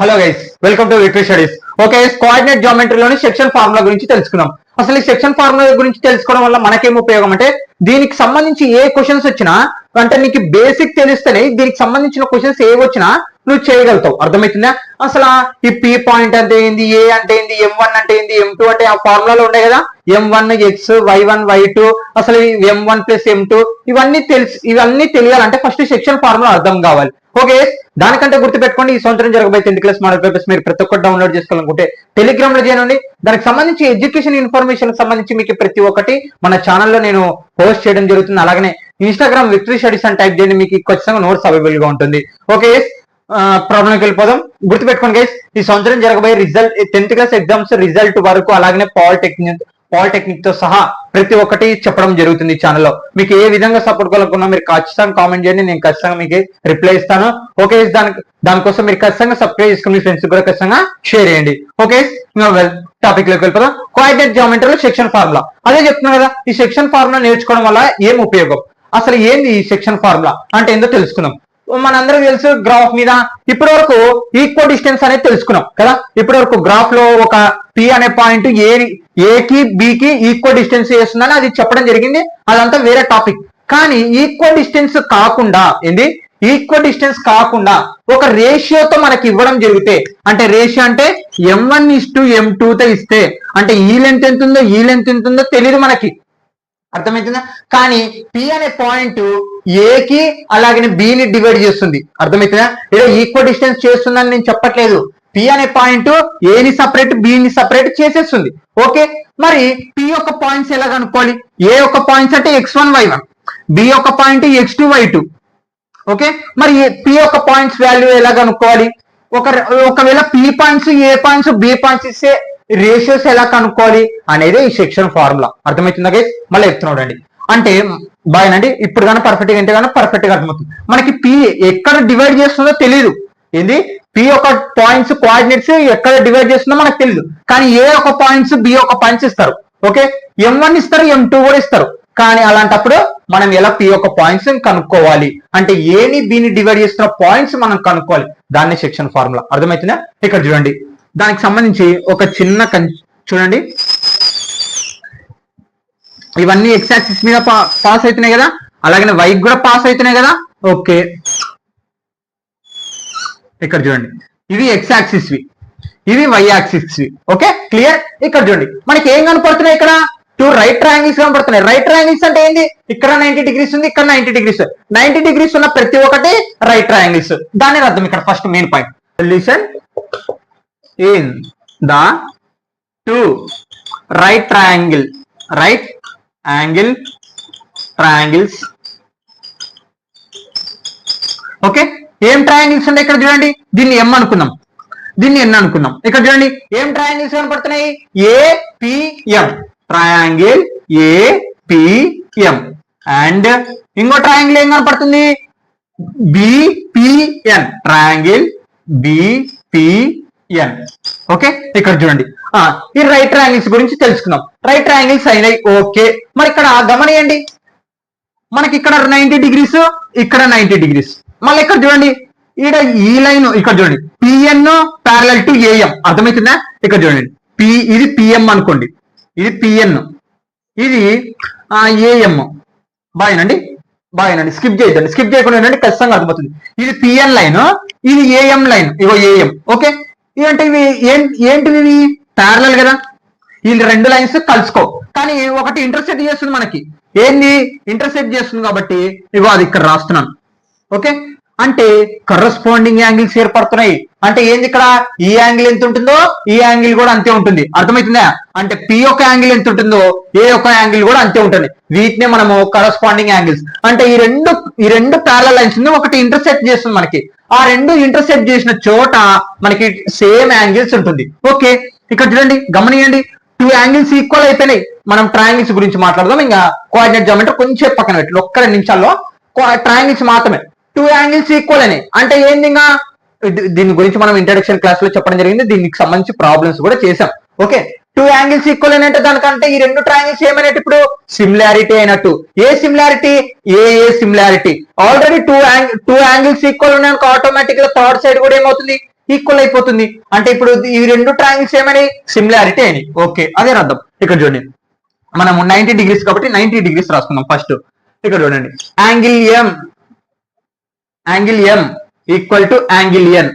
Hello guys, welcome to victory studies. Okay, coordinate జియోమెట్రీలోని section formula గురించి తెలుసుకుందాం. అసలు ఈ సెక్షన్ ఫార్ములా గురించి తెలుసుకోవడం వల్ల మనకేం ఉపయోగం అంటే, దీనికి సంబంధించి ఏ క్వశ్చన్స్ వచ్చినా అంటే నీకు బేసిక్ తెలిస్తేనే దీనికి సంబంధించిన క్వశ్చన్స్ ఏ వచ్చినా నువ్వు చేయగలుగుతావు. అర్థమవుతుందా? అసలు ఈ పి పాయింట్ అంటే ఏంది, ఏ అంటే ఏంది, M1 అంటే ఏంది, M2 అంటే ఆ ఫార్ములాలో ఉండే కదా, M1 X Y1 Y2, అసలు M1 + M2 ఇవన్నీ తెలియాలంటే ఫస్ట్ సెక్షన్ ఫార్ములా అర్థం కావాలి. ఓకే, దానికంటే గుర్తుపెట్టుకోండి, ఈ సంవత్సరం జరగబోయే 10th క్లాస్ మోడల్ పేపర్స్ మీరు ప్రతి ఒక్కటి డౌన్లోడ్ చేసుకోవాలనుకుంటే టెలిగ్రామ్ లో చేయండి. దానికి సంబంధించి ఎడ్యుకేషన్ ఇన్ఫర్మేషన్ సంబంధించి మీకు ప్రతి ఒక్కటి మన ఛానల్లో నేను పోస్ట్ చేయడం జరుగుతుంది. అలాగనే ఇన్స్టాగ్రామ్ విక్టరీ స్టడీస్ అని టైప్ చేయండి, మీకు ఖచ్చితంగా నోట్స్ అవైలబుల్ గా ఉంటుంది. ఓకే, ప్రాబ్లంకి వెళ్ళిపోదాం. గుర్తుపెట్టుకోండి గైస్, ఈ సంవత్సరం జరగబోయే result 10th class exams result వరకు అలాగనే పాలిటెక్నిక్ తో సహా ప్రతి ఒక్కటి చెప్పడం జరుగుతుంది ఛానల్లో. మీకు ఏ విధంగా సపోర్ట్ కావాలనుకున్నా మీరు ఖచ్చితంగా కామెంట్ చేయండి, నేను ఖచ్చితంగా మీకు రిప్లై ఇస్తాను. ఓకే, దానికోసం మీరు ఖచ్చితంగా సబ్స్క్రైబ్ చేసుకుని మీ ఫ్రెండ్స్ కూడా ఖచ్చితంగా షేర్ చేయండి. ఓకే, టాపిక్ లోకి వెళ్ళిపోదాం. కోఆర్డినేట్ జియోమెట్రీలో సెక్షన్ ఫార్ములా అదే చెప్తున్నా కదా. ఈ సెక్షన్ ఫార్ములా నేర్చుకోవడం వల్ల ఏం ఉపయోగం, అసలు ఏంది ఈ సెక్షన్ ఫార్ములా అంటే ఏందో తెలుసుకుందాం. మనందరికి తెలుసు, గ్రాఫ్ మీద ఇప్పటి వరకు ఈక్వల్ డిస్టెన్స్ అనేది తెలుసుకున్నాం కదా. ఇప్పటి వరకు గ్రాఫ్ లో ఒక పి అనే పాయింట్ ఏకి బికి ఈక్వల్ డిస్టెన్స్ చేస్తుందని అది చెప్పడం జరిగింది. అదంతా వేరే టాపిక్. కానీ ఈక్వల్ డిస్టెన్స్ కాకుండా ఈక్వల్ డిస్టెన్స్ కాకుండా ఒక రేషియోతో మనకి ఇవ్వడం జరిగితే, అంటే రేషియో అంటే M1:M2 తో ఇస్తే, అంటే ఈ లెంత్ ఎంత ఉందో ఈ లెంత్ ఎంత ఉందో తెలియదు మనకి. అర్థమవుతుందా? కానీ పి అనే పాయింట్ ఏకి అలాగే బిని డివైడ్ చేస్తుంది. అర్థమవుతుందా? ఏదో ఈక్వల్ డిస్టెన్స్ చేస్తుందని నేను చెప్పట్లేదు. పి అనే పాయింట్ ఏని సపరేట్ బిని సపరేట్ చేసేస్తుంది. ఓకే, మరి పి యొక్క పాయింట్స్ ఎలా కనుక్కోవాలి? ఏ యొక్క పాయింట్స్ అంటే X1 Y1, బి యొక్క పాయింట్ X2 Y2. ఓకే, మరి పి యొక్క పాయింట్స్ వాల్యూ ఎలా కనుక్కోవాలి? ఒకవేళ పి పాయింట్స్ ఏ పాయింట్స్ బి పాయింట్స్ ఇస్తే రేషియోస్ ఎలా కనుక్కోవాలి అనేది ఈ సెక్షన్ ఫార్ములా. అర్థమవుతుందా గైస్? మళ్ళీ చెప్తున్నాడు అండి, అంటే బాగానండి. ఇప్పుడు కానీ పర్ఫెక్ట్ గా అంటే కానీ పర్ఫెక్ట్ గా అర్థమవుతుంది. మనకి పి ఎక్కడ డివైడ్ చేస్తుందో తెలియదు. ఏంది పి యొక్క పాయింట్స్ కోఆర్డినేట్స్ ఎక్కడ డివైడ్ చేస్తుందో మనకు తెలియదు. కానీ ఏ ఒక పాయింట్స్ బి ఒక పాయింట్స్ ఇస్తారు. ఓకే, M1 ఇస్తారు, M2 కూడా ఇస్తారు. కానీ అలాంటప్పుడు మనం ఎలా పి యొక్క పాయింట్స్ కనుక్కోవాలి అంటే ఏని బిని డివైడ్ చేస్తున్న పాయింట్స్ మనం కనుక్కోవాలి. దాన్ని సెక్షన్ ఫార్ములా. అర్థమవుతుందా? ఇక్కడ చూడండి, దానికి సంబంధించి ఒక చిన్న చూడండి, ఇవన్నీ X యాక్సిస్ మీద పాస్ అవుతున్నాయి కదా, అలాగే Y కూడా పాస్ అవుతున్నాయి కదా. ఓకే, ఇక్కడ చూడండి, ఇవి X యాక్సిస్ వి, ఇవి Y యాక్సిస్ వి. Okay, clear? ఇక్కడ చూడండి, మనకి ఏం కనపడుతున్నాయి? ఇక్కడ 2 రైట్ ట్రయాంగిల్స్ కనపడుతున్నాయి. రైట్ ట్రయాంగిల్స్ అంటే ఏంది? ఇక్కడ 90 డిగ్రీస్ ఉంది, ఇక్కడ 90 డిగ్రీస్. 90 డిగ్రీస్ ఉన్న ప్రతి ఒక్కటి రైట్ ట్రయాంగిల్స్. దాని అర్థం ఇక్కడ first main point, solution in the 2 right angle triangles. Okay, ఏం ట్రయాంగిల్స్ ఉన్నాయి ఇక్కడ చూడండి. దీన్ని M అనుకుందాం, దీన్ని N అనుకుందాం. ఇక్కడ చూడండి, ఏం ట్రయాంగిల్స్ కనపడుతున్నాయి? APM, triangle APM. అండ్ ఇంకో ట్రయాంగిల్ ఏం కనపడుతుంది? BPN, triangle BPN. ఓకే, ఇక్కడ చూడండి, ఈ రైట్ ట్రయాంగిల్స్ గురించి తెలుసుకుందాం. రైట్ ట్రయాంగిల్స్ అయినాయి. ఓకే, మరి ఇక్కడ గమనియండి, మనకి ఇక్కడ 90 డిగ్రీస్, ఇక్కడ 90 డిగ్రీస్. మళ్ళీ ఇక్కడ చూడండి, ఈడ ఈ లైన్ ఇక్కడ చూడండి, PN ప్యారలల్ టు AM. అర్థమవుతుందా? ఇక్కడ చూడండి, ఇది PM అనుకోండి, ఇది PN, ఇది AM. బాగానండి, స్కిప్ చేయొద్దండి, స్కిప్ చేయకుండా ఏంటంటే ఖచ్చితంగా అర్థమవుతుంది. ఇది PN లైన్, ఇది AM లైన్, ఇగో AM. ఓకే, ఇవంటే ఇవి ఏంటివి? ఇవి ప్యారలల్ కదా, ఈ 2 లైన్స్ కలుసుకో. కానీ ఒకటి ఇంటర్సెక్ట్ చేస్తుంది మనకి. ఏంది? ఇంటర్సెక్ట్ చేస్తుంది కాబట్టి ఇగో అది ఇక్కడ రాస్తున్నాను. ఓకే, అంటే కరస్పాండింగ్ యాంగిల్స్ ఏర్పడుతున్నాయి. అంటే ఏంది? ఇక్కడ ఈ యాంగిల్ ఎంత ఉంటుందో ఈ యాంగిల్ కూడా అంతే ఉంటుంది. అర్థమవుతుందా? అంటే పి యొక్క యాంగిల్ ఎంత ఉంటుందో ఏ యొక్క యాంగిల్ కూడా అంతే ఉంటుంది. వీటినే మనము కరస్పాండింగ్ యాంగిల్స్ అంటే ఈ రెండు ప్యారలల్ లైన్స్ ఒకటి ఇంటర్సెక్ట్ చేస్తుంది మనకి. ఆ రెండు ఇంటర్సెక్ట్ చేసిన చోట మనకి సేమ్ యాంగిల్స్ ఉంటుంది. ఓకే, ఇక్కడ చూడండి, గమనియండి, 2 యాంగిల్స్ ఈక్వల్ అయిపోయినాయి. మనం ట్రయాంగిల్స్ గురించి మాట్లాడదాం. ఇంకా కోఆర్డినేట్ జియోమెట్రీ కొంచెం పక్కన పెట్టి ఒక్క 2 నిమిషాల్లో ట్రయాంగిల్స్ మాత్రమే. 2 యాంగిల్స్ ఈక్వల్ అయినాయి అంటే ఏంది? ఇంకా దీని గురించి మనం ఇంట్రడక్షన్ క్లాస్ లో చెప్పడం జరిగింది. దీనికి సంబంధించి ప్రాబ్లమ్స్ కూడా చేసాం. ఓకే, 2 యాంగిల్స్ ఈక్వల్ అయినట్టు దానికంటే ఈ 2 ట్రయాంగిల్స్ ఏమైనట్టు ఇప్పుడు సిమిలారిటీ అయినట్టు. ఏ సిమిలారిటీ? ఏ సిమిలారిటీ. ఆల్రెడీ 2 యాంగిల్స్ ఈక్వల్ ఉన్నాయనుకో ఆటోమేటిక్ గా థర్డ్ సైడ్ కూడా ఏమవుతుంది? ఈక్వల్ అయిపోతుంది. అంటే ఇప్పుడు ఈ రెండు ట్రయాంగిల్స్ ఏమైనాయి సిమిలారిటీ అయినాయి. ఓకే అదే అర్థం. ఇక్కడ చూడండి మనం 90 డిగ్రీస్ కాబట్టి 90 డిగ్రీస్ రాసుకుందాం ఫస్ట్. ఇక్కడ చూడండి angle M equal to angle N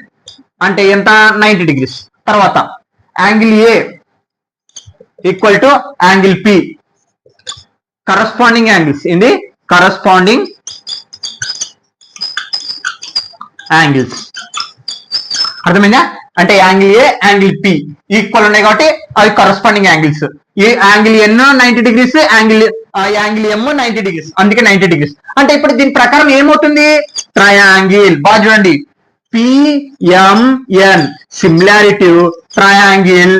అంటే ఎంత 90 డిగ్రీస్. తర్వాత angle A equal to angle P, corresponding angles ఏంది కరస్పాండింగ్ యాంగిల్స్. అర్థమైందా? అంటే angle A angle P equal ఉన్నాయి కాబట్టి అవి కరస్పాండింగ్ యాంగిల్స్. ఈ angle N 90 degrees, angle M 90 degrees, అందుకే 90 డిగ్రీస్. అంటే ఇప్పుడు దీని ప్రకారం ఏమవుతుంది ట్రయాంగిల్. బాగా చూడండి పిఎంఎన్ సిమిలారిటీ ట్రయాంగిల్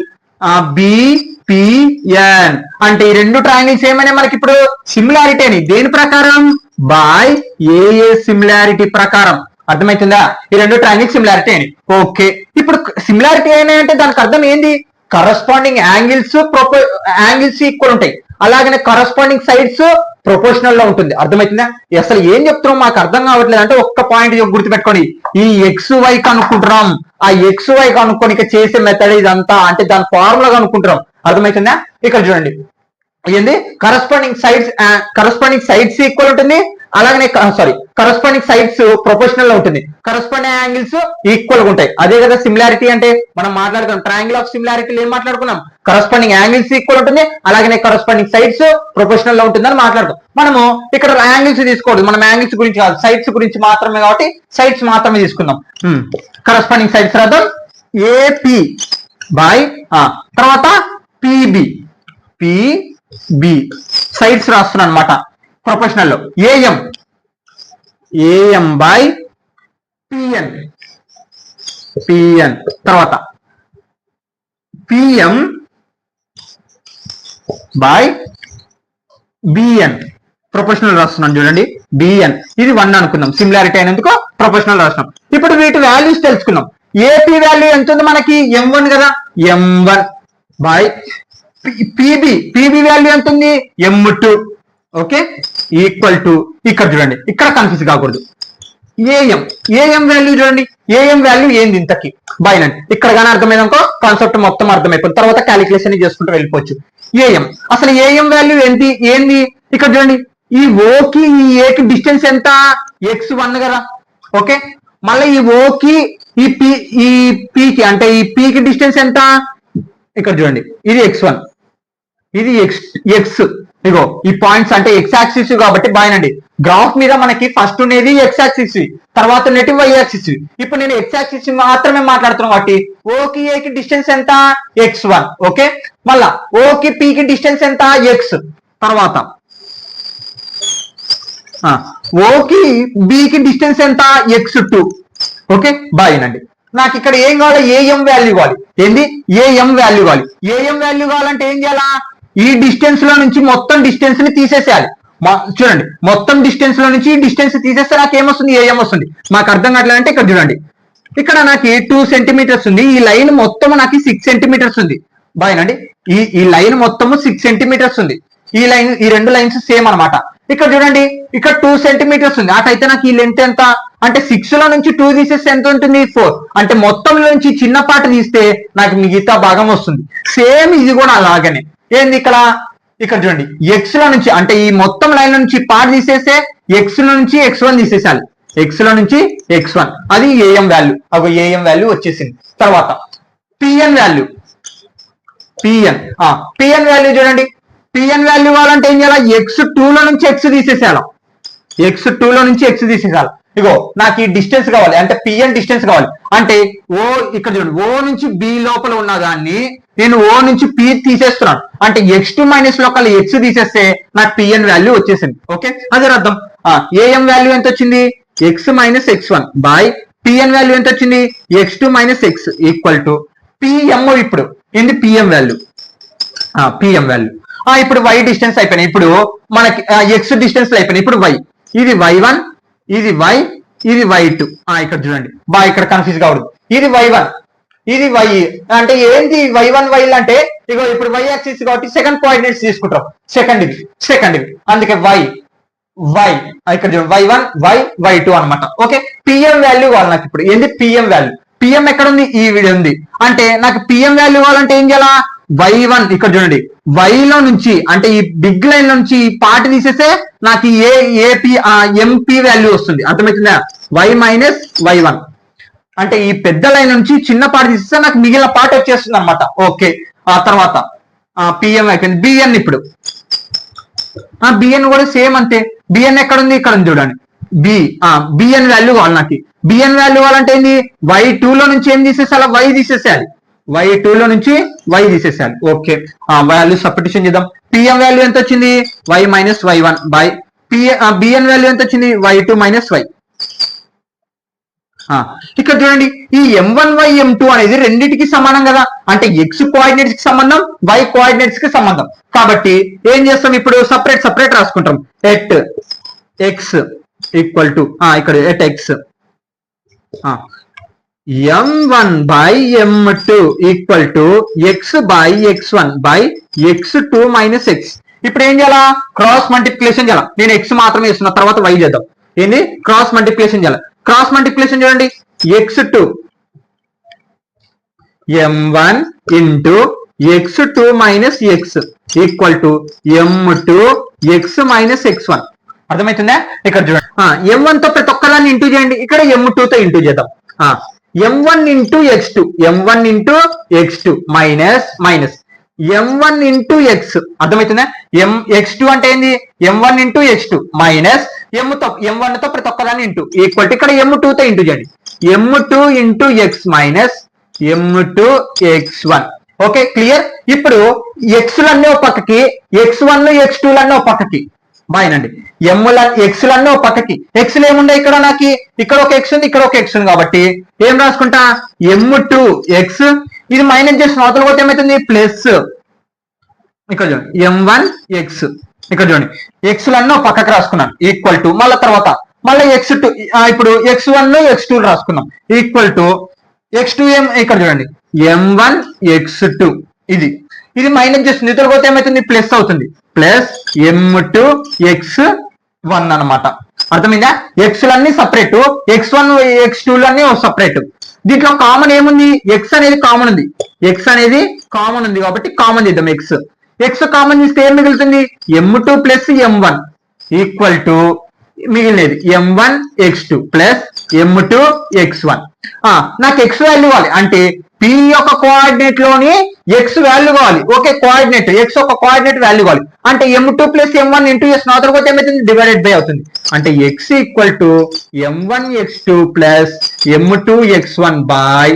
బిపిఎన్ అంటే ఈ రెండు ట్రయాంగిల్స్ ఏమైనా మనకి ఇప్పుడు సిమిలారిటీ అని దేని ప్రకారం బై ఏఏ సిమిలారిటీ ప్రకారం. అర్థమవుతుందా? ఈ రెండు ట్రయాంగిల్ సిమిలారిటీ అని. ఓకే ఇప్పుడు సిమిలారిటీ అయినా అంటే దానికి అర్థం ఏంది కరస్పాండింగ్ యాంగిల్స్ ఈక్వల్ ఉంటాయి, అలాగనే కరస్పాండింగ్ సైడ్స్ ప్రొపోర్షనల్ లో ఉంటుంది. అర్థమవుతుందా? అసలు ఏం చెప్తున్నాం మాకు అర్థం కావట్లేదు అంటే ఒక్క పాయింట్ గుర్తుపెట్టుకోండి. ఈ ఎక్స్ వై కనుక్కుంటున్నాం, ఆ ఎక్స్ వై కనుక్కొని చేసే మెథడ్ ఇదంతా అంటే దాని ఫార్ములా కనుక్కుంటున్నాం. అర్థమవుతుందా? ఇక్కడ చూడండి ఏంది కరస్పాండింగ్ సైడ్స్ ఈక్వల్ ఉంటుంది, అలాగనే కరస్పాండింగ్ సైడ్స్ ప్రొపోర్షనల్ లో ఉంటుంది, కరస్పాండింగ్ యాంగిల్స్ ఈక్వల్ గా ఉంటాయి. అదే కదా సిమిలారిటీ అంటే. మనం మాట్లాడుకున్నాం ట్రయాంగిల్ ఆఫ్ సిమిలారిటీ ఏం మాట్లాడుకున్నాం కరస్పాండింగ్ యాంగిల్స్ ఈక్వల్ ఉంటుంది, అలాగనే కరస్పాండింగ్ సైడ్స్ ప్రొపోర్షనల్ లో ఉంటుందని మాట్లాడుతాం. మనము ఇక్కడ యాంగిల్స్ తీసుకోవద్దు, మనం యాంగిల్స్ గురించి కాదు సైడ్స్ గురించి మాత్రమే కాబట్టి సైడ్స్ మాత్రమే తీసుకుందాం. కరస్పాండింగ్ సైడ్స్ రాద్దాం ఏపీ బై తర్వాత పిబి సైడ్స్ రాస్తున్నాను అనమాట ప్రొపోర్షనల్ లో ఏఎం బై పిఎన్ తర్వాత పిఎం బై బిఎన్ ప్రొపోర్షనల్ రాస్తున్నాను చూడండి. బిఎన్ ఇది 1 అనుకుందాం, సిమిలారిటీ అయినందుకు ప్రొపోర్షనల్ రాస్తున్నాం. ఇప్పుడు వీటి వాల్యూస్ తెలుసుకుందాం. ఏపీ వాల్యూ ఎంత ఉంది మనకి M1 కదా, M1 బై పిబి వాల్యూ ఎంత ఉంది M2. ఓకే ఈక్వల్ టు ఇక్కడ చూడండి ఇక్కడ కన్ఫ్యూజ్ కాకూడదు. ఏఎం వాల్యూ చూడండి, ఏఎం వాల్యూ ఏంది ఇంతకి బైనండి. ఇక్కడ కానీ అర్థమైందనుకో కాన్సెప్ట్ మొత్తం అర్థమైపోయింది, తర్వాత క్యాలిక్యులేషన్ చేసుకుంటూ వెళ్ళిపోవచ్చు. ఏఎం అసలు ఏఎం వాల్యూ ఏంది ఇక్కడ చూడండి. ఈ ఓకి ఈ ఏకి డిస్టెన్స్ ఎంత x1 కదా. ఓకే మళ్ళీ ఈ ఓకి ఈ పీకి అంటే ఈ పీకి డిస్టెన్స్ ఎంత ఇక్కడ చూడండి. ఇది x1 ఇది ఎక్స్ ఇగో ఈ పాయింట్స్ అంటే ఎక్స్ యాక్సిస్ కాబట్టి బాయనండి. గ్రాఫ్ మీద మనకి ఫస్ట్ ఉండేది ఎక్స్ యాక్సిస్, తర్వాత ఉండేది వై యాక్సిస్. ఇప్పుడు నేను ఎక్స్ యాక్సిస్ మాత్రమే మాట్లాడుతున్నాను కాబట్టి ఓకి ఏకి డిస్టెన్స్ ఎంత x1. ఓకే మళ్ళా ఓకి పీకి డిస్టెన్స్ ఎంత x, తర్వాత ఓకి బికి డిస్టెన్స్ ఎంత x2. ఓకే బాయనండి. నాకు ఇక్కడ ఏం కావాలి ఏఎం వాల్యూ కావాలి. ఏంది ఏఎం వాల్యూ కావాలి. ఏఎం వాల్యూ కావాలంటే ఏం చేయాలా ఈ డిస్టెన్స్ లో నుంచి మొత్తం డిస్టెన్స్ ని తీసేసేయాలి. చూడండి మొత్తం డిస్టెన్స్ లో నుంచి డిస్టెన్స్ తీసేస్తే నాకు ఏమొస్తుంది ఏఎం వస్తుంది. మాకు అర్థం కావట్లేదంటే ఇక్కడ చూడండి ఇక్కడ నాకు 2 సెంటీమీటర్స్ ఉంది, ఈ లైన్ మొత్తం నాకు 6 సెంటీమీటర్స్ ఉంది. బాయనండి ఈ లైన్ మొత్తము 6 సెంటీమీటర్స్ ఉంది. ఈ రెండు లైన్స్ సేమ్ అనమాట. ఇక్కడ చూడండి ఇక్కడ 2 సెంటీమీటర్స్ ఉంది, అటైతే నాకు ఈ లెంత్ ఎంత అంటే 6 లో నుంచి 2 తీసేస్తే ఎంత ఉంటుంది 4. అంటే మొత్తం నుంచి చిన్న పార్ట్ తీస్తే నాకు మిగతా భాగం వస్తుంది. సేమ్ ఇది కూడా అలాగనే ఏంది ఇక్కడ చూడండి ఎక్స్ లో నుంచి అంటే ఈ మొత్తం లైన్ నుంచి పార్ట్ తీసేస్తే ఎక్స్ లో నుంచి x1 తీసేసాలి, ఎక్స్ లో నుంచి x1 అది ఏఎం వాల్యూ. అవి ఏఎం వాల్యూ వచ్చేసింది. తర్వాత పిఎన్ వాల్యూ వాల్యూ చూడండి. పిఎన్ వాల్యూ కావాలంటే ఏం చేయాలి x2 లో నుంచి x తీసేసేయాలి, x2 లో నుంచి x తీసేసాలి. ఇగో నాకు ఈ డిస్టెన్స్ కావాలి అంటే పిఎన్ డిస్టెన్స్ కావాలి. అంటే ఓ ఇక్కడ చూడండి ఓ నుంచి బి లోపల ఉన్న దాన్ని నేను ఓ నుంచి పి తీసేస్తున్నాను. అంటే x2 మైనస్ లోకల్ x తీసేస్తే నాకు పిఎన్ వాల్యూ వచ్చేసింది. ఓకే అదే అర్థం. ఏఎం వాల్యూ ఎంత వచ్చింది x minus x1 by PN value ఎంత వచ్చింది x2 minus x equal to PM. ఇప్పుడు ఏంది పిఎం వాల్యూ ఇప్పుడు y డిస్టెన్స్ అయిపోయినాయి. ఇప్పుడు మనకి x డిస్టెన్స్ అయిపోయినాయి. ఇప్పుడు y ఇది y1 ఇది y ఇది y2. ఇక్కడ చూడండి ఇక్కడ కన్ఫ్యూజ్ కావద్దు. ఇది y1 ఇది y అంటే ఏంటి y1 y అంటే ఇగో ఇప్పుడు y యాక్సిస్ కాబట్టి సెకండ్ కోఆర్డినేట్స్ తీసుకుంటాం. సెకండ్ ఇవి అందుకే y ఇక్కడ చూడండి y1 y y2 అనమాట. ఓకే పిఎం వాల్యూ కావాలి నాకు ఇప్పుడు ఏంది పిఎం వాల్యూ. పిఎం ఎక్కడ ఉంది, ఈ వీడియో ఉంది. అంటే నాకు పిఎం వాల్యూ కావాలంటే ఏం చేయాలా, y1 ఇక్కడ చూడండి, y లో నుంచి అంటే ఈ బిగ్ లైన్ నుంచి ఈ పార్ట్ తీసేస్తే నాకు ఏపీ ఎంపీ వాల్యూ వస్తుంది. అర్థమవుతుందా, y మైనస్ y1 అంటే ఈ పెద్ద లైన్ నుంచి చిన్న పార్ట్ తీసేస్తే నాకు మిగిలిన పార్ట్ వచ్చేస్తుంది అనమాట. ఓకే, ఆ తర్వాత పిఎం అయిపోయింది. బిఎన్ ఇప్పుడు బిఎన్ కూడా సేమ్ అంతే. బిఎన్ ఎక్కడ ఉంది, ఇక్కడ ఉంది చూడండి. బిఎన్ వాల్యూ కావాలి నాకు. బిఎన్ వాల్యూ కావాలంటే ఏంది, y2 లో నుంచి ఏం తీసేసాలి, y తీసేసేయాలి. y2 లో నుంచి y తీసేసేయాలి. ఓకే, వాల్యూ సబ్స్టిట్యూషన్ చేద్దాం. పిఎం వాల్యూ ఎంత వచ్చింది, y minus y1 by BN value ఎంత వచ్చింది, y2 మైనస్ y. ఇక్కడ చూడండి, ఈ m1y m2 అనేది రెండింటికి సమానం కదా, అంటే x కోఆర్డినేట్స్ కి సంబంధం, y కోఆర్డినేట్స్ కి సంబంధం. కాబట్టి ఏం చేస్తాం, ఇప్పుడు సపరేట్ సపరేట్ రాసుకుంటాం. ఎట్ x ఈక్వల్ టు ఇక్కడ at x m1 by m2 equal to x by x1 by x2 minus x. ఇప్పుడు ఏం చేయాలా, క్రాస్ మల్టిప్లికేషన్ చేయాలి. నేను x మాత్రమే ఇస్తున్నా, తర్వాత y చేద్దాం. ఏంది, క్రాస్ మల్టిప్లికేషన్ చేయాలి. క్రాస్ మల్టిప్లికేషన్ చూడండి, x2 m1 into x2 minus x equal to m2 x minus x1. అర్థమవుతుందా, ఇక్కడ చూడండి. m1 తో ప్రతి ఒక్కదాన్ని ఇంటూ చేయండి, ఇక్కడ m2 తో ఇంటూ చేద్దాం. m1 into x2, m1 into x2 minus minus m1 into x. అర్థమవుతుందా, x2 అంటే ఏంది, m1 into x2 minus m1 తో ప్రతి ఒక్కదాన్ని ఇంటూ ఈక్వల్ టు ఇక్కడ m2 తో ఇంటూ చేయండి. m2 into x minus m2 x1. Okay, clear. ఇప్పుడు x లన్నీ ఒక పక్కకి, x1 x2 లన్నీ ఒక పక్కకి బాయినండి. x లన్నీ ఒక పక్కకి. x లో ఏముండే, ఇక్కడ నాకు ఇక్కడ ఒక x ఉంది, ఇక్కడ ఒక x ఉంది. కాబట్టి ఏం రాసుకుంటా, m2 x, ఇది మైనస్ చేసిన అవతల పోతే ఏమవుతుంది, ప్లస్ ఇక్కడ చూడండి m1 x. ఇక్కడ చూడండి, x లన్నీ ఒక పక్కకి రాసుకున్నాను ఈక్వల్ టు మళ్ళీ తర్వాత మళ్ళీ x2, ఇప్పుడు x1 x2 రాసుకున్నాం ఈక్వల్ టు x2 ఇక్కడ చూడండి m1 x2. ఇది మైనస్ చేస్తుంది, ఇతర పోతే ఏమవుతుంది, ప్లస్ అవుతుంది. ప్లస్ m2 x1 అనమాట. అర్థమైందా, x లన్నీ సపరేట్, x1 x2 లన్నీ సపరేట్. దీంట్లో కామన్ ఏముంది, x అనేది కామన్ ఉంది, x అనేది కామన్ ఉంది కాబట్టి కామన్ చేద్దాం. x కామన్ చేస్తే ఏం మిగులుతుంది, m2 plus m1 equal to మిగిలినది m1 x2 plus m2 x1. నాకు x వాల్యూ కావాలి అంటే p యొక్క కోఆర్డినేట్ లోని x వాల్యూ కావాలి. ఓకే, కోఆర్డినేట్ x యొక్క కోఆర్డినేట్ వాల్యూ కావాలి అంటే m2 plus m1 into s నాతోటి ఏమవుతుంది, డివైడెడ్ బై అవుతుంది. అంటే x equal to m1 x2 plus m2 x1 by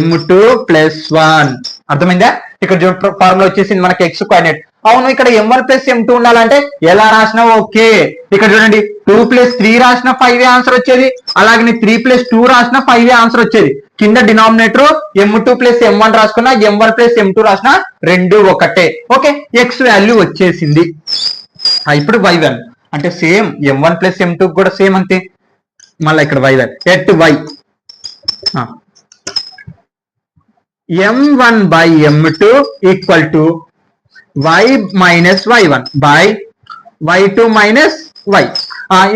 m2 plus 1. అర్థమైందా, ఇక్కడ ఫార్ములా వచ్చేసింది మనకి x కోఆర్డినేట్. అవును, ఇక్కడ m1 ప్లస్ m2 ఉండాలంటే ఎలా రాసినా ఓకే. ఇక్కడ చూడండి, 2 ప్లస్ 3 రాసిన 5 ఆన్సర్ వచ్చేది, అలాగే 3 ప్లస్ 2 రాసిన 5 ఆన్సర్ వచ్చేది. కింద డినామినేటర్ m2 ప్లస్ m1 రాసుకున్నా, m1 ప్లస్ m2 రాసిన రెండు ఒకటే. ఓకే, x వాల్యూ వచ్చేసింది. ఇప్పుడు y వాల్యూ అంటే సేమ్ m1 ప్లస్ m2 కూడా సేమ్ అంతే. మళ్ళీ ఇక్కడ y value at y m1 by m2 equal to y minus y1 by y2 minus y.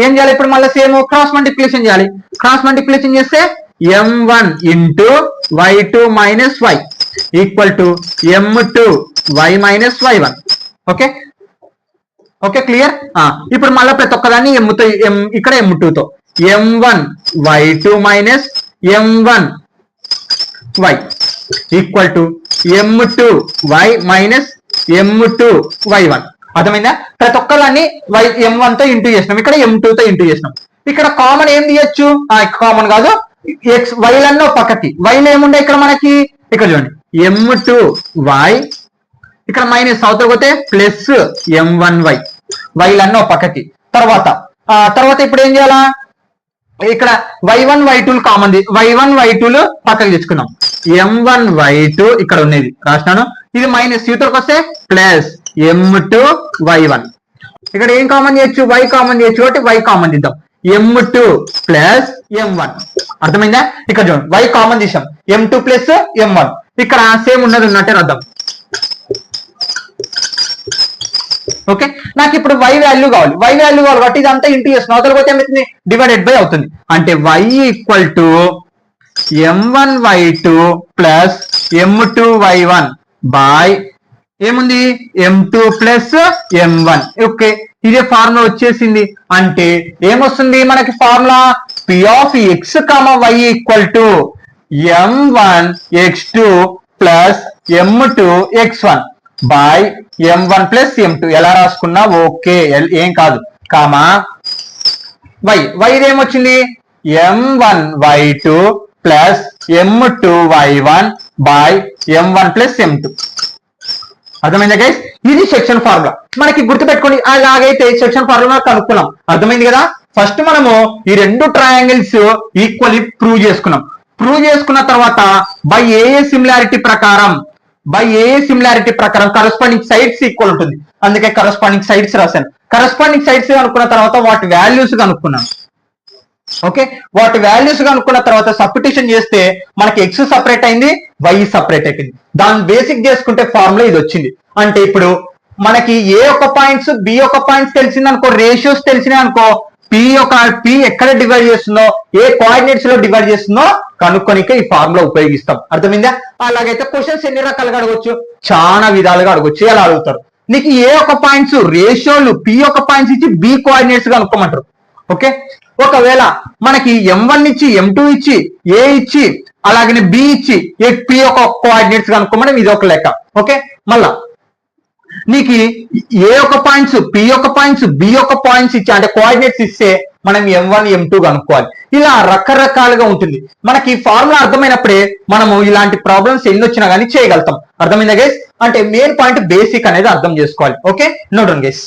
ఏం చేయాలి ఇప్పుడు, మళ్ళీ సేమ్ క్రాస్ మల్టిప్లికేషన్ చేయాలి. క్రాస్ మల్టిప్లికేషన్ చేస్తే m1 into y2 minus y equal to m2 y minus y1. Okay okay, clear. ఇప్పుడు మళ్ళీ ప్రతి ఒక్కదాన్ని m ఇక్కడ m2 తో m1 y2 minus m1 y equal to m2 y minus m2 y1. అర్థమైందా, ప్రతి ఒక్కదాన్ని m1 తో ఇంటూ చేసినాం, ఇక్కడ m2 తో ఇంటూ చేసినాం. ఇక్కడ కామన్ ఏం తీయచ్చు, కామన్ కాదు, y లన్నో పక్కకి. y లో ఏముండే ఇక్కడ మనకి, ఇక్కడ చూడండి m2 y, ఇక్కడ మైనస్ అవతల పోతే ప్లస్ m1 y లన్నో పక్కకి. తర్వాత ఇప్పుడు ఏం చేయాలా, ఇక్కడ y1 y2 common, y1 y2 పక్కకి తెచ్చుకున్నాం. m1 y2 ఇక్కడ ఉన్నది రాసినాను, ఇది మైనస్ యూతలకు వస్తే ప్లస్ m2 y1. ఇక్కడ ఏం కామన్ చేయొచ్చు, y కామన్ చేయొచ్చు కాబట్టి y కామన్ తీద్దాం. m2 plus m1. అర్థమైందా, ఇక్కడ చూడండి y కామన్ తీసాం, m2 ప్లస్ m1. ఇక్కడ సేమ్ ఉన్నది ఉన్నట్టే రాద్దాం. ఓకే, నాకు ఇప్పుడు y వాల్యూ కావాలి, కాబట్టి ఇదంతా ఇంటూ చేస్తున్నాం, అవతల పోతే ఏమవుతుంది, డివైడెడ్ బై అవుతుంది. అంటే y equal to m1y2 plus m2y1 by ఏముంది m2 ప్లస్ m1. ఓకే, ఇదే ఫార్ములా వచ్చేసింది. అంటే ఏమొస్తుంది మనకి formula p of x, y equal to m1 x2 plus m2 x1 by m1 plus m2. ఎలా రాసుకున్నా ఓకే, ఏం కాదు. కామా y ఏమొచ్చింది m1y2 plus m2y1 by m1 plus m2. అర్థమైందా గైస్? ఇది సెక్షన్ ఫార్ములా. మనకి గుర్తుపెట్టుకోండి, అలాగైతే సెక్షన్ ఫార్ములా కనుక్కున్నాం. అర్థమైంది కదా? ఫస్ట్ మనము ఈ రెండు ట్రయాంగిల్స్ ఈక్వల్లీ ప్రూవ్ చేసుకున్నాం. ప్రూవ్ చేసుకున్న తర్వాత బై ఏ సిమిలారిటీ ప్రకారం కరస్పాండింగ్ సైడ్స్ ఈక్వల్ ఉంటుంది. అందుకే కరస్పాండింగ్ సైడ్స్ రాశాను. కరస్పాండింగ్ సైడ్స్ కనుక్కున్న తర్వాత వాటి వాల్యూస్ కనుక్కున్నాను. ఓకే, వాటి వాల్యూస్ కనుక్కున్న తర్వాత సబ్స్టిట్యూషన్ చేస్తే మనకి ఎక్స్ సపరేట్ అయింది, వై సపరేట్ అయిపోయింది. దాన్ని బేసిక్ చేసుకుంటే ఫార్ములా ఇది వచ్చింది. అంటే ఇప్పుడు మనకి ఏ ఒక పాయింట్స్ బి ఒక పాయింట్స్ తెలిసింది అనుకో, రేషియోస్ తెలిసినాయి అనుకో, పి ఎక్కడ డివైడ్ చేస్తుందో, ఏ కోఆర్డినేట్స్ లో డివైడ్ చేస్తుందో కనుక్కొనికే ఈ ఫార్ములా ఉపయోగిస్తాం. అర్థమైందా? అలాగైతే క్వశ్చన్స్ ఎన్ని రకాలుగా అడగొచ్చు, చాలా విధాలుగా అడగొచ్చు. ఎలా అడుగుతారు? నీకు ఏ ఒక పాయింట్స్ రేషియోలు పి ఒక పాయింట్స్ ఇచ్చి బి కోఆర్డినేట్స్ కనుక్కోమంటారు. ఓకే, ఒకవేళ మనకి m1 ఇచ్చి m2 ఇచ్చి ఏ ఇచ్చి అలాగనే బి ఇచ్చి పి ఒక కోఆర్డినేట్స్ కనుక్కోమని ఇది ఒక లెక్క. ఓకే, మళ్ళా నీకు ఏ ఒక పాయింట్స్ పి ఒక పాయింట్స్ బి ఒక పాయింట్స్ ఇచ్చి అంటే కోఆర్డినేట్స్ ఇస్తే మనం m1 m2 కనుక్కోవాలి. ఇలా రకరకాలుగా ఉంటుంది. మనకి ఫార్ములా అర్థమైనప్పుడే మనము ఇలాంటి ప్రాబ్లమ్స్ ఎన్ని వచ్చినా కానీ చేయగలుగుతాం. అర్థమైందా గైస్? అంటే మెయిన్ పాయింట్ బేసిక్ అనేది అర్థం చేసుకోవాలి. Okay, note down guys.